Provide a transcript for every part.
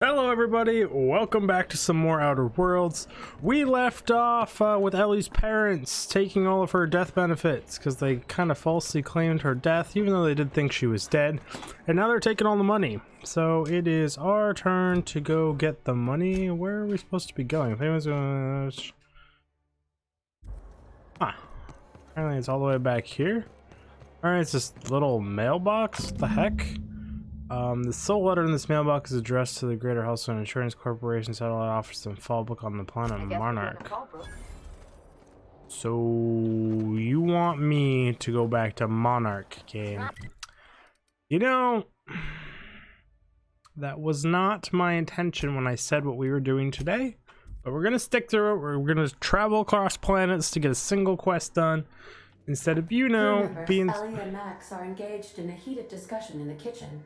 Hello everybody, welcome back to some more Outer Worlds. We left off with Ellie's parents taking all of her death benefits because they kind of falsely claimed her death even though they did think she was dead, and now they're taking all the money. So it is our turn to go get the money. Where are we supposed to be going? If anyone's gonna... apparently it's all the way back here. Alright, it's this little mailbox. What the heck? The sole letter in this mailbox is addressed to the Greater Halcyon Insurance Corporation Satellite Office in Fallbook on the planet Monarch. So you want me to go back to Monarch, game? You know, that was not my intention when I said what we were doing today, but we're gonna stick to it. We're gonna travel across planets to get a single quest done instead of, you know, being... Ellie and Max are engaged in a heated discussion in the kitchen.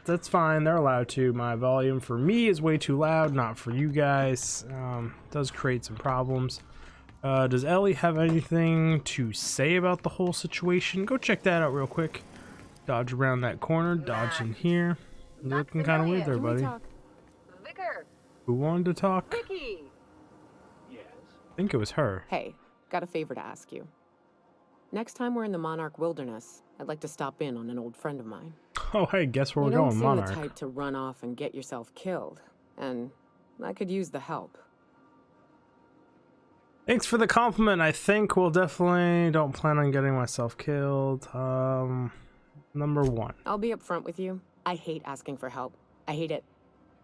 That's fine, they're allowed to. My volume for me is way too loud, not for you guys. Does create some problems. Does Ellie have anything to say about the whole situation? Go check that out real quick. Dodge around that corner, dodge in here. You're looking kind of weird there, buddy. Vicar. Who wanted to talk? Vicky. Yes. I think it was her. Hey, got a favor to ask you. Next time we're in the Monarch Wilderness, I'd like to stop in on an old friend of mine. Oh, hey, guess where we're you going, don't seem Monarch. the type to run off and get yourself killed, and I could use the help. Thanks for the compliment. I think we'll definitely don't plan on getting myself killed. Number one. I'll be upfront with you. I hate asking for help. I hate it.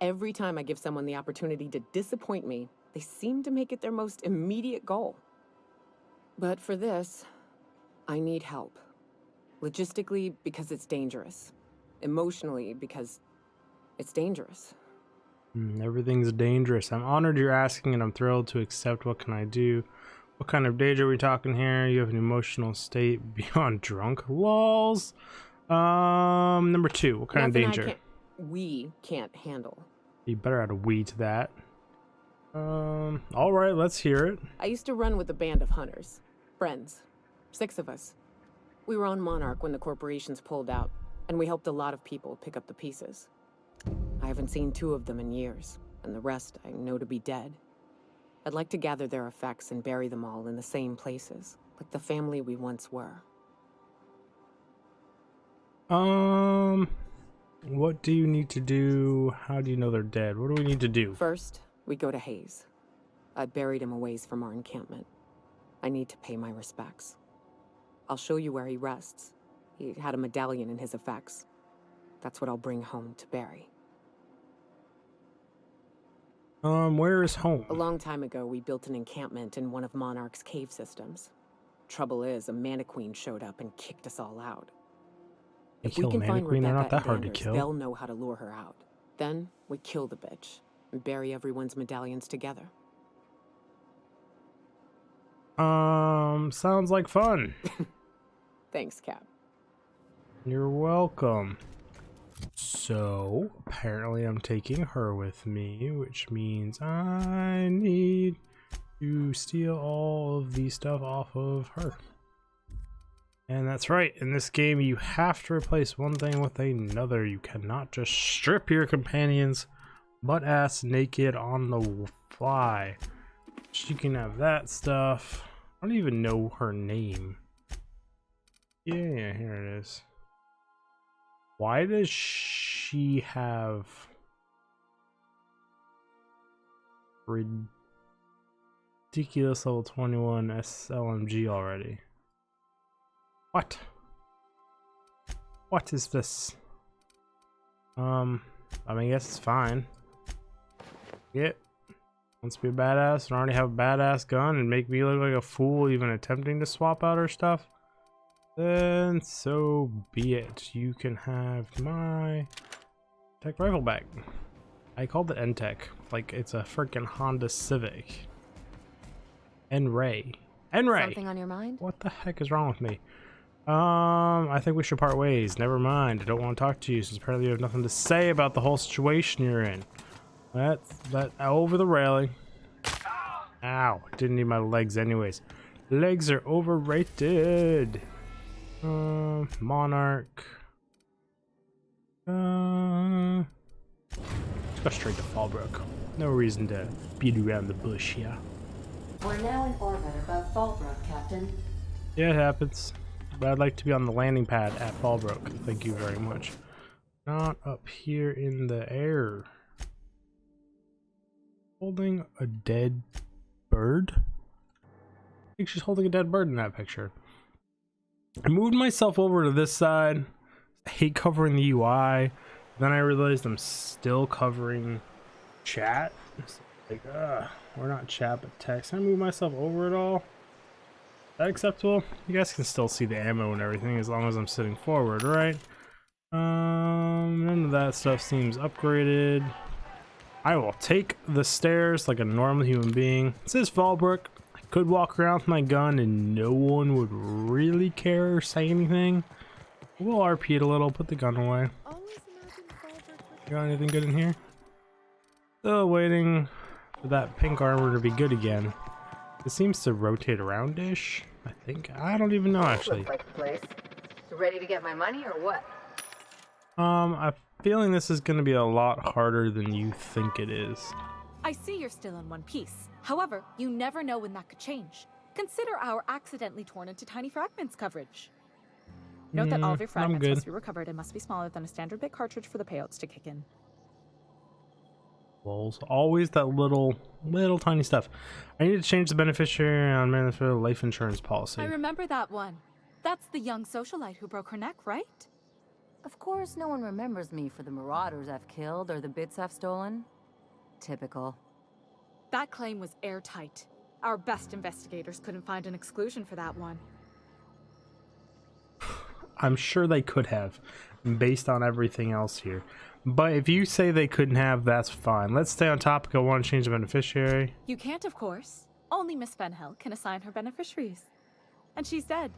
Every time I give someone the opportunity to disappoint me, they seem to make it their most immediate goal. But for this, I need help. Logistically, because it's dangerous. Emotionally, because it's dangerous. Everything's dangerous. I'm honored you're asking, and I'm thrilled to accept. What can I do? What kind of danger are we talking here? You have an emotional state beyond drunk. Lols. Number two. What kind of danger? We can't handle. You better add a we to that. All right, let's hear it. I used to run with a band of hunters. Friends. 6 of us. We were on Monarch when the corporations pulled out, and we helped a lot of people pick up the pieces. I haven't seen 2 of them in years, and the rest I know to be dead. I'd like to gather their effects and bury them all in the same places, like the family we once were. What do you need to do? How do you know they're dead? What do we need to do? First, we go to Hayes. I buried him a ways from our encampment. I need to pay my respects. I'll show you where he rests. He had a medallion in his effects. That's what I'll bring home to Barry. Where is home? A long time ago, we built an encampment in one of Monarch's cave systems. Trouble is, a Mannequin showed up and kicked us all out. If we can find Rebecca, they're not that and hard to Anders, kill. they'll know how to lure her out. Then, we kill the bitch and bury everyone's medallions together. Sounds like fun. Thanks, Cap. You're welcome. So, apparently I'm taking her with me, which means I need to steal all of the stuff off of her. And that's right, in this game you have to replace one thing with another. You cannot just strip your companions butt-ass naked on the fly. She can have that stuff. I don't even know her name. Yeah, here it is. Why does she have ridiculous level 21 SLMG already? What? What is this? I mean, I guess it's fine. Yeah. Wants to be a badass and already have a badass gun and make me look like a fool even attempting to swap out her stuff, then so be it. You can have my tech rifle back. I called it N-Tech like it's a freaking Honda Civic. N-Ray. N-Ray! Something on your mind? What the heck is wrong with me? I think we should part ways. Never mind. I don't want to talk to you since apparently you have nothing to say about the whole situation you're in. That over the railing. Ow, didn't need my legs anyways. Legs are overrated. Monarch. Let's go straight to Fallbrook. No reason to beat around the bush here. We're now in orbit above Fallbrook, Captain. Yeah, it happens. But I'd like to be on the landing pad at Fallbrook. Thank you very much. Not up here in the air. Holding a dead bird? I think she's holding a dead bird in that picture. I moved myself over to this side. I hate covering the UI. Then I realized I'm still covering chat. It's like, we're not chat but text. I move myself over it all. Is that acceptable? You guys can still see the ammo and everything as long as I'm sitting forward, right? None of that stuff seems upgraded. I will take the stairs like a normal human being. It says Fallbrook. I could walk around with my gun and no one would really care or say anything. We'll RP it a little, put the gun away. You got anything good in here? Still waiting for that pink armor to be good again. It seems to rotate around-ish, I think. I don't even know, actually. Looks like the place. Ready to get my money or what? I'm feeling this is going to be a lot harder than you think it is. I see you're still in one piece. However, you never know when that could change. Consider our accidentally torn into tiny fragments coverage. Note that all of your fragments must be recovered and must be smaller than a standard bit cartridge for the payouts to kick in. Lulz. Always that little tiny stuff. I need to change the beneficiary on Beneficiary life insurance policy. I remember that one. That's the young socialite who broke her neck, right? Of course, no one remembers me for the marauders I've killed or the bits I've stolen. Typical. That claim was airtight. Our best investigators couldn't find an exclusion for that one. I'm sure they could have, based on everything else here. But if you say they couldn't have, that's fine. Let's stay on topic. I want to change the beneficiary. You can't, of course. Only Miss Fenhill can assign her beneficiaries. And she's dead.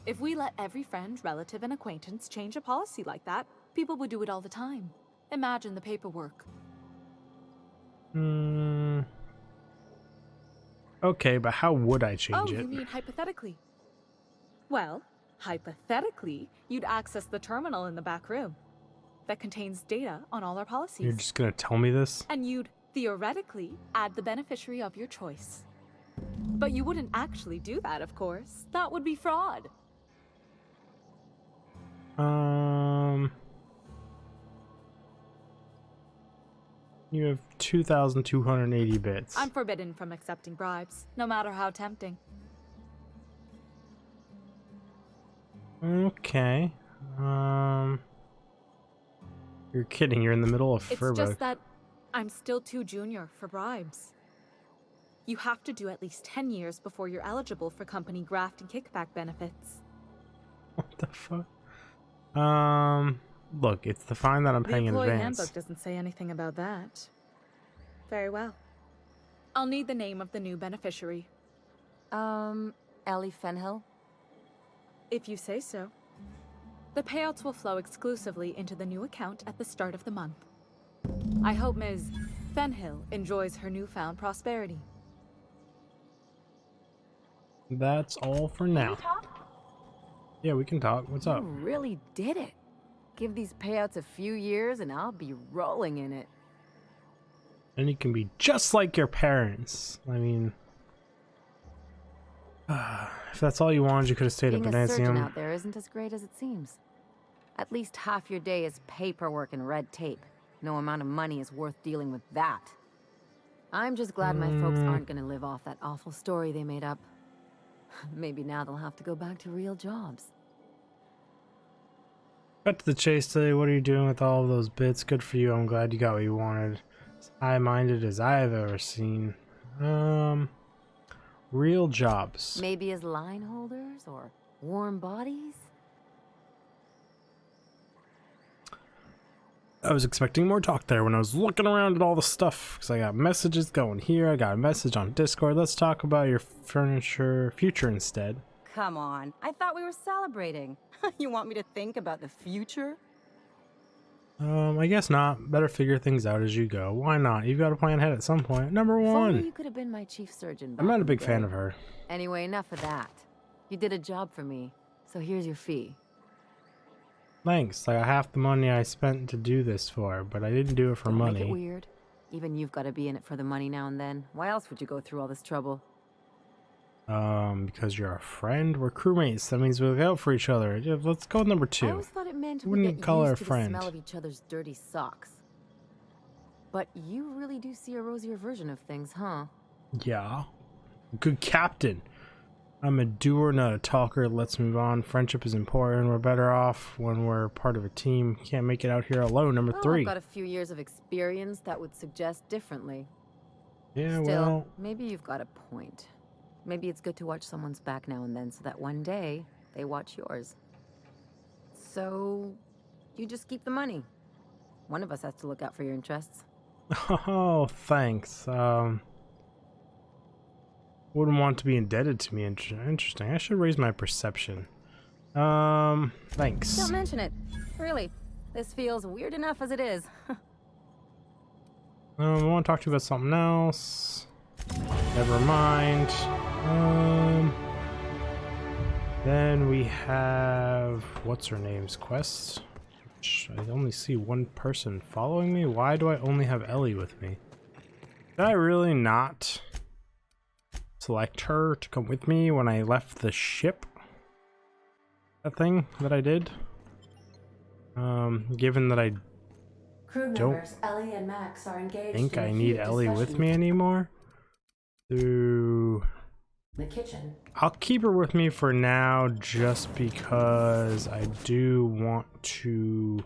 If we let every friend, relative, and acquaintance change a policy like that, people would do it all the time. Imagine the paperwork. Okay, but how would I change it? Oh, you mean hypothetically? Well, hypothetically, you'd access the terminal in the back room that contains data on all our policies. You're just gonna tell me this? And you'd, theoretically, add the beneficiary of your choice. But you wouldn't actually do that, of course. That would be fraud. You have 2,280 bits. I'm forbidden from accepting bribes, no matter how tempting. Okay. You're kidding. You're in the middle of It's just that I'm still too junior for bribes. You have to do at least 10 years before you're eligible for company graft and kickback benefits. What the fuck? Look, it's the fine that I'm paying in The employee advance. handbook doesn't say anything about that. Very well. I'll need the name of the new beneficiary. Ellie Fenhill? If you say so. The payouts will flow exclusively into the new account at the start of the month. I hope Ms. Fenhill enjoys her newfound prosperity. That's all for now. Yeah, we can talk. What's up? You really did it. Give these payouts a few years and I'll be rolling in it. And you can be just like your parents. I mean, if that's all you wanted, you could have stayed at Being a surgeon Beneficiary. out there isn't as great as it seems. At least half your day is paperwork and red tape. No amount of money is worth dealing with that. I'm just glad my folks aren't gonna live off that awful story they made up. Maybe now they'll have to go back to real jobs. Cut to the chase today. What are you doing with all of those bits? Good for you. I'm glad you got what you wanted. As high-minded as I have ever seen. Real jobs. Maybe as line holders or warm bodies? I was expecting more talk there when I was looking around at all the stuff, because I got messages going here, I got a message on Discord. Let's talk about your furniture future instead. Come on, I thought we were celebrating. You want me to think about the future? I guess not. Better figure things out as you go. Why not? You've got to plan ahead at some point. Number If only one. you could have been my chief surgeon. I'm back not in a the big fan day. of her. Anyway, enough of that. You did a job for me, so here's your fee. Thanks. Like half the money I spent to do this for, but I didn't do it for Don't money. make it weird. Even you've got to be in it for the money now and then. Why else would you go through all this trouble? Because you're a friend. We're crewmates. That means we look out for each other. Yeah, let's go with number I 2. always thought it meant we Wouldn't get call her used a to friend. the smell of each other's dirty socks. But you really do see a rosier version of things, huh? Yeah. Good captain. I'm a doer, not a talker. Let's move on. Friendship is important. We're better off when we're part of a team. Can't make it out here alone. Number Well, 3. I've got a few years of experience that would suggest differently. Yeah, Still, well, maybe you've got a point. Maybe it's good to watch someone's back now and then so that one day they watch yours. So, you just keep the money. One of us has to look out for your interests. oh, thanks. Wouldn't want to be indebted to me. Interesting. I should raise my perception. Thanks. Don't mention it. Really. This feels weird enough as it is. I want to talk to you about something else. Never mind. Then we have what's her name's quest. I only see one person following me. Why do I only have Ellie with me? Did I really not select her to come with me when I left the ship? That thing that I did. Given that I Crew don't members Ellie and Max are engaged think in I a need heated Ellie with discussion me in anymore. So the kitchen. I'll keep her with me for now just because I do want to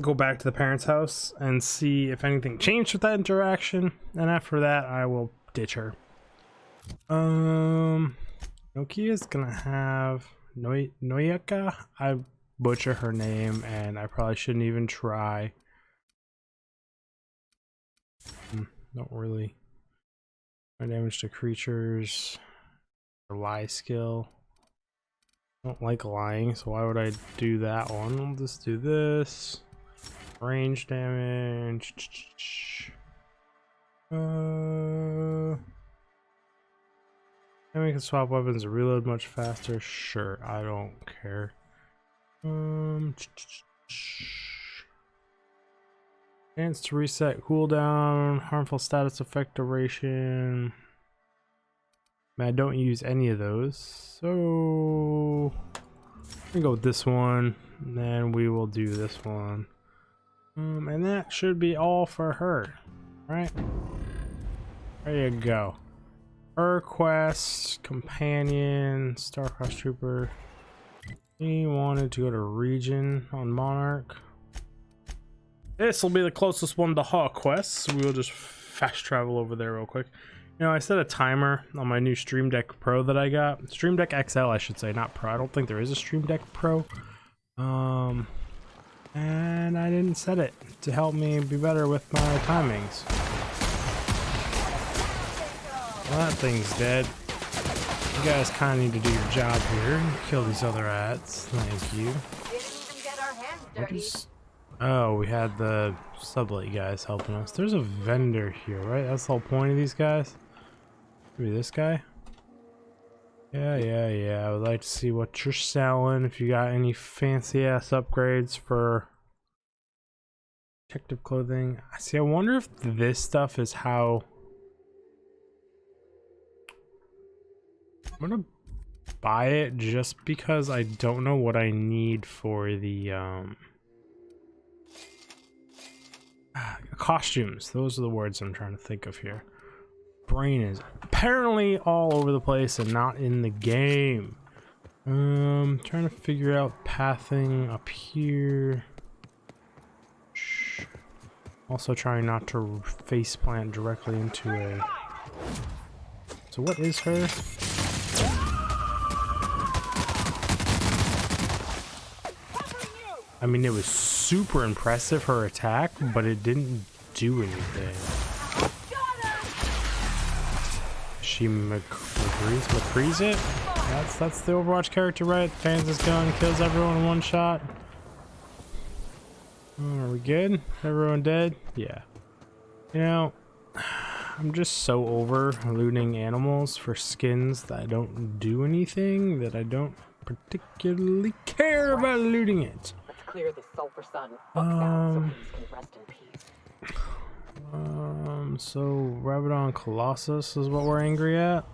go back to the parents' house and see if anything changed with that interaction, and after that I will ditch her. Nokia's gonna have Noyaka. I butcher her name and I probably shouldn't even try. Don't really. My damage to creatures. Lie skill. Don't like lying, so why would I do that one? I'll just do this. Range damage. And we can swap weapons and reload much faster. Sure, I don't care. Chance to reset cooldown, harmful status effect duration. I don't use any of those, so we can go with this one, and then we will do this one. And that should be all for her, right? There you go. Her quest, companion, Star-Crossed Trooper. He wanted to go to region on Monarch. This will be the closest one to Hawk Quest, so we'll just fast travel over there real quick. You know, I set a timer on my new Stream Deck Pro that I got. Stream Deck XL, I should say, not Pro. I don't think there is a Stream Deck Pro. And I didn't set it to help me be better with my timings. Well, that thing's dead. You guys kind of need to do your job here. Kill these other rats. Thank you. Oh, we had the sublet guys helping us. There's a vendor here, right? That's the whole point of these guys. Maybe this guy? Yeah. I would like to see what you're selling. If you got any fancy ass upgrades for protective clothing. See, I wonder if this stuff is how... I'm gonna buy it just because I don't know what I need for the costumes. Those are the words I'm trying to think of here. Brain is apparently all over the place and not in the game. Trying to figure out pathing up here. Also trying not to face plant directly into a... So what is her? I mean, it was super impressive, her attack, but it didn't do anything. She McCree's it? That's the Overwatch character, right? Fans his gun, kills everyone in one shot. Are we good? Everyone dead? Yeah. You know, I'm just so over looting animals for skins that don't do anything, that I don't particularly care about looting it. Let's clear the sulfur sun. So peace can rest in peace. So Rabadon Colossus is what we're angry at.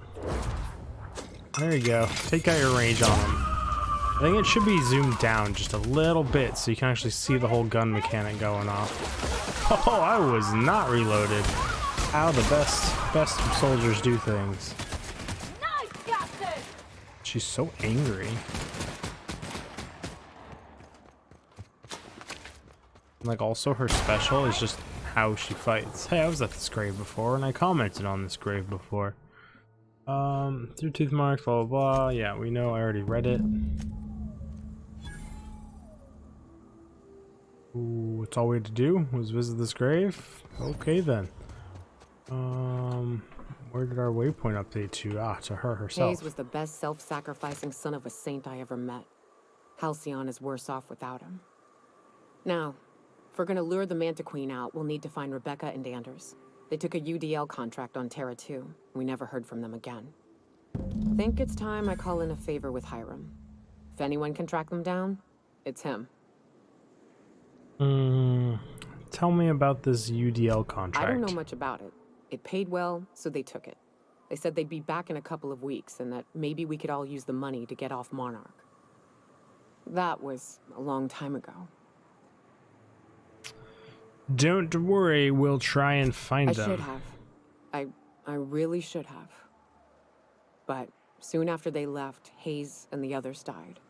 There you go. Take out your range on him. I think it should be zoomed down just a little bit so you can actually see the whole gun mechanic going off. Oh, I was not reloaded. How the best soldiers do things. Nice, Captain! She's so angry. Like, also her special is just how she fights. Hey, I was at this grave before and I commented on this grave before. Through tooth marks, blah blah blah. Yeah, we know, I already read it. Ooh, it's all we had to do was visit this grave? Okay then. Where did our waypoint update to? Ah, to her herself. Hayes was the best self-sacrificing son of a saint I ever met. Halcyon is worse off without him. Now, if we're gonna lure the Manta Queen out, we'll need to find Rebecca and Anders. They took a UDL contract on Terra 2. We never heard from them again. I think it's time I call in a favor with Hiram. If anyone can track them down, it's him. Tell me about this UDL contract. I don't know much about it. It paid well, so they took it. They said they'd be back in a couple of weeks and that maybe we could all use the money to get off Monarch. That was a long time ago. Don't worry, we'll try and find them. I should have. I really should have. But soon after they left, Hayes and the others died.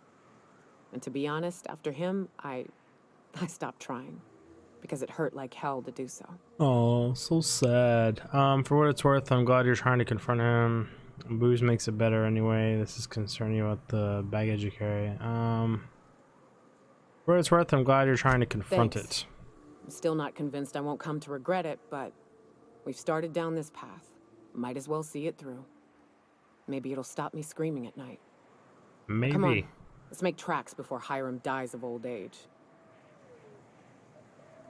And to be honest, after him, I stopped trying. Because it hurt like hell to do so. Oh, so sad. For what it's worth, I'm glad you're trying to confront him. Booze makes it better anyway. This is concerning about the baggage you carry. For what it's worth, I'm glad you're trying to confront it. I'm still not convinced I won't come to regret it, but we've started down this path. Might as well see it through. Maybe it'll stop me screaming at night. Maybe. Come on, let's make tracks before Hiram dies of old age.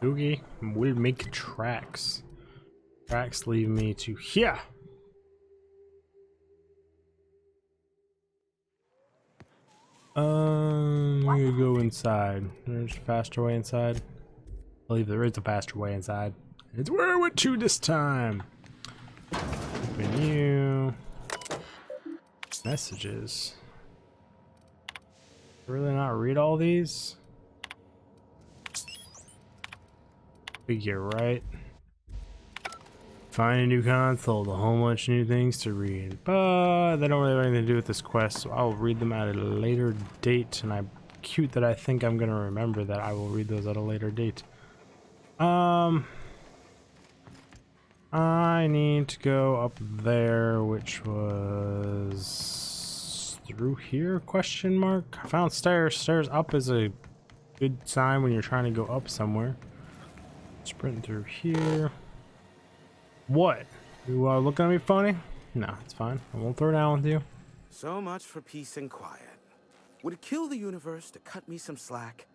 Oogie, we'll make tracks. Tracks lead me to here. I'm gonna go inside. There's a faster way inside. I believe there is a faster way inside. It's where I went to this time. Open you. Messages. Really not read all these? Figure, right? Find a new console, a whole bunch of new things to read. But they don't really have anything to do with this quest, so I'll read them at a later date. And I'm cute that I think I'm gonna remember that I will read those at a later date. I need to go up there, which was through here, question mark. I found stairs. Stairs up is a good sign when you're trying to go up somewhere. Sprint through here. What? You looking at me funny? No, it's fine. I won't throw down with you. So much for peace and quiet. Would it kill the universe to cut me some slack?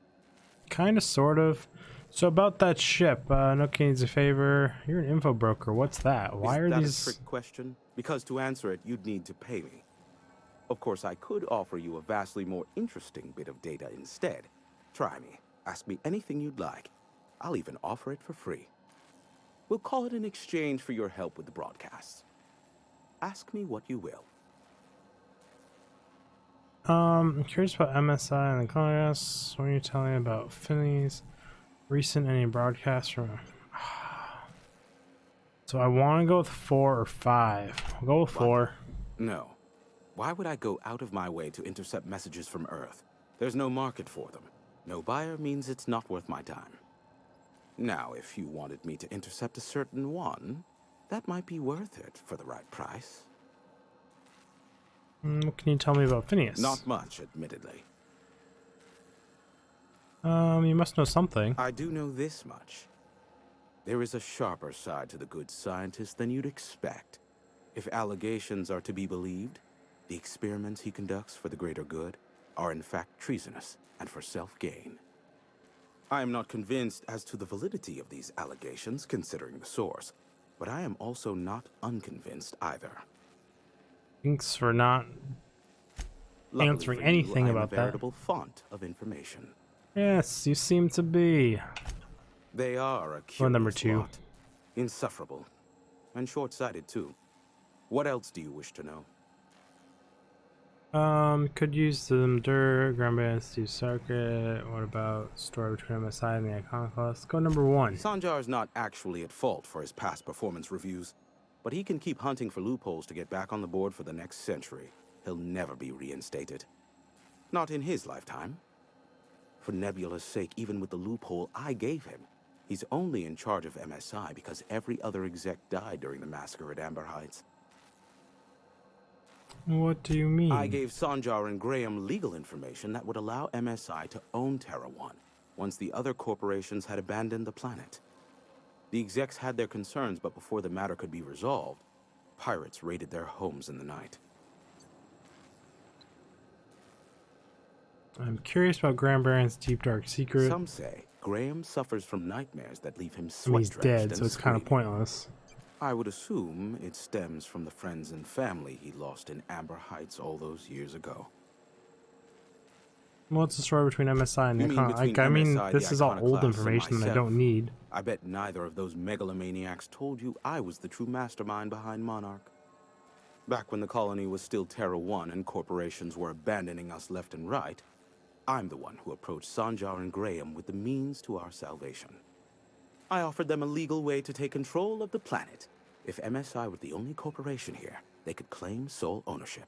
Kinda, sort of. So about that ship, Nookie needs a favor. You're an info broker. What's that? Why are that these... a trick question? Because to answer it, you'd need to pay me. Of course, I could offer you a vastly more interesting bit of data instead. Try me. Ask me anything you'd like. I'll even offer it for free. We'll call it an exchange for your help with the broadcasts. Ask me what you will. I'm curious about MSI and the colonists. What are you telling me about Finney's recent any broadcasts from? So I want to go with 4 or 5. I'll go with 4. No. Why would I go out of my way to intercept messages from Earth? There's no market for them. No buyer means it's not worth my time. Now, if you wanted me to intercept a certain one, that might be worth it for the right price. What can you tell me about Phineas? Not much, admittedly. You must know something. I do know this much. There is a sharper side to the good scientist than you'd expect. If allegations are to be believed, the experiments he conducts for the greater good are in fact treasonous and for self-gain. I am not convinced as to the validity of these allegations, considering the source, but I am also not unconvinced either. Thanks for not answering anything about a that. veritable font of information. Yes, you seem to be. They are a curious Well, number 2. lot. Insufferable. And short-sighted, too. What else do you wish to know? Could use some dirt, Grandbands to circuit. What about story between MSI and the Iconoclast? Go number 1. Sanjar's not actually at fault for his past performance reviews, but he can keep hunting for loopholes to get back on the board for the next century. He'll never be reinstated. Not in his lifetime. For Nebula's sake, even with the loophole I gave him, he's only in charge of MSI because every other exec died during the massacre at Amber Heights. What do you mean? I gave Sanjar and Graham legal information that would allow MSI to own Terra 1 once the other corporations had abandoned the planet. The execs had their concerns, but before the matter could be resolved, pirates raided their homes in the night. I'm curious about Graham Barron's deep dark secret. Some say Graham suffers from nightmares that leave him I mean, he's sweat-drenched dead, and so it's kind of screaming. pointless. I would assume it stems from the friends and family he lost in Amber Heights all those years ago. What's the story between MSI and the You mean Icon? between I mean, MSI, this the is all old Iconoclast, and information that I myself? don't need. I bet neither of those megalomaniacs told you I was the true mastermind behind Monarch. Back when the colony was still Terra 1 and corporations were abandoning us left and right, I'm the one who approached Sanjar and Graham with the means to our salvation. I offered them a legal way to take control of the planet. If MSI were the only corporation here, they could claim sole ownership.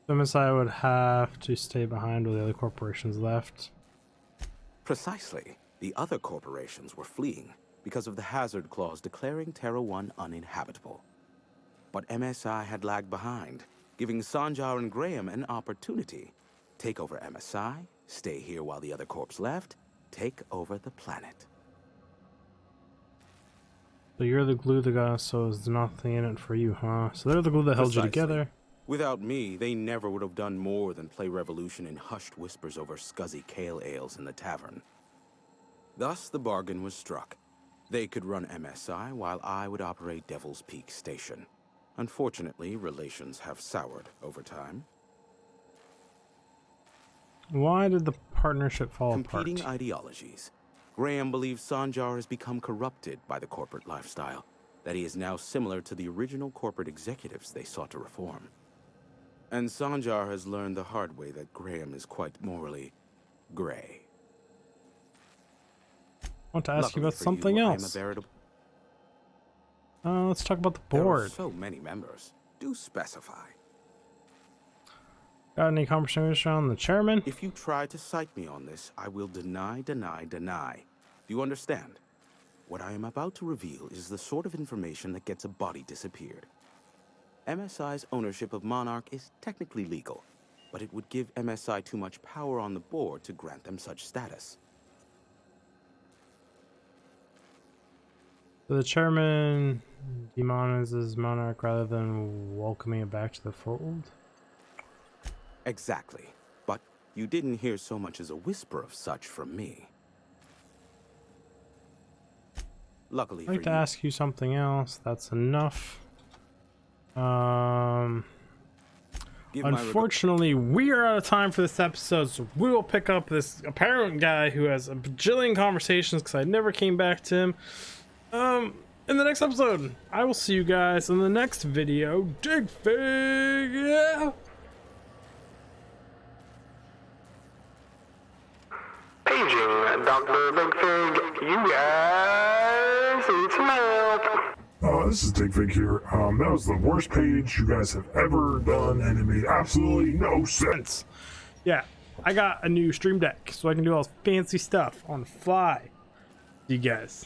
MSI would have to stay behind while the other corporations left. Precisely. The other corporations were fleeing because of the hazard clause declaring Terra 1 uninhabitable. But MSI had lagged behind, giving Sanjar and Graham an opportunity. Take over MSI, stay here while the other corps left, take over the planet. So you're the glue that got us, so there's nothing in it for you, huh? So they're the glue that held you Precisely. together. Without me, they never would have done more than play Revolution in hushed whispers over scuzzy kale ales in the tavern. Thus, the bargain was struck. They could run MSI while I would operate Devil's Peak Station. Unfortunately, relations have soured over time. Why did the partnership fall Competing apart? ideologies. Graham believes Sanjar has become corrupted by the corporate lifestyle, that he is now similar to the original corporate executives they sought to reform. And Sanjar has learned the hard way that Graham is quite morally gray. I want to ask you Luckily about for something you, I am a else. veritable... Let's talk about the There are board. so many members. Do specify. Got any conversation on the chairman? If you try to cite me on this, I will deny. Do you understand? What I am about to reveal is the sort of information that gets a body disappeared. MSI's ownership of Monarch is technically legal, but it would give MSI too much power on the board to grant them such status. So the chairman demonizes Monarch rather than welcoming it back to the fold? Exactly. But you didn't hear so much as a whisper of such from me. Luckily I'd for like to you, ask you something else. That's enough. give my Unfortunately, we are out of time for this episode, so we will pick up this apparent guy who has a bajillion conversations because I never came back to him. In the next episode, I will see you guys in the next video. Dig Fig! Yeah! Paging Dr. Big Fig, you guys, it's Milk. This is Dig Fig here. That was the worst page you guys have ever done, and it made absolutely no sense. Yeah, I got a new stream deck, so I can do all this fancy stuff on the fly. You guys.